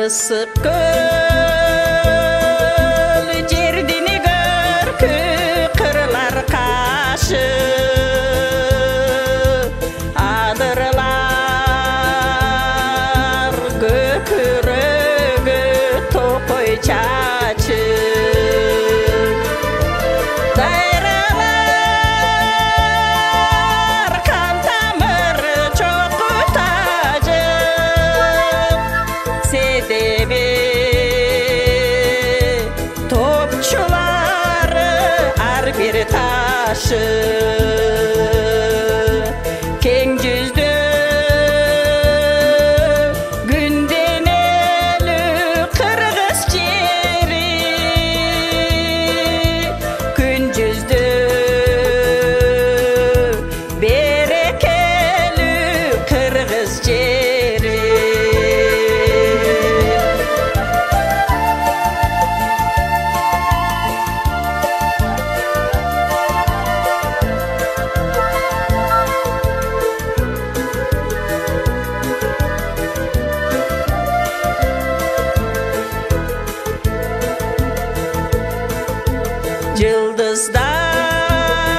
ысык көл жердини көркү кырлар кашы адырлар көкүрөгү топой чачы дайралар кан тамыры чоку тажы себеби топчулары ар бир ташы кең жүздүү күнденелүү кыргыз жери күн жүздүү берекелүү кыргыз жери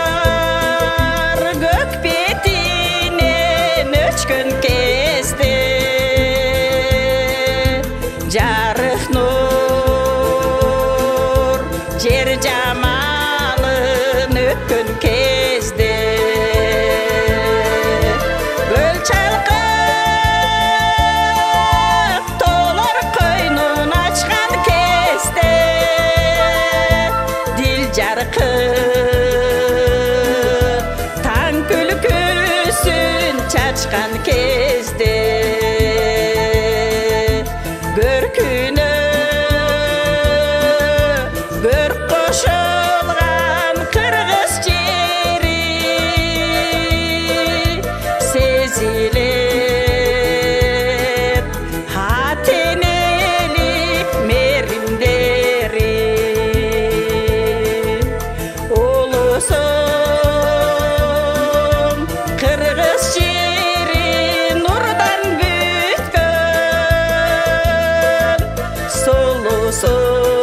Жылдыздар көк бетинен өчкөн кезде жарык нур жер жамалын өткөн кезде көл чалкып тоолор койнун ачкан кезде дил жаркып таң күлкүсүн чачкан кезде көркүнө көрк кошулган кыргыз жери сезилет атенелик меримдери улусум кыргыз жери нурдан бүткөн сулусум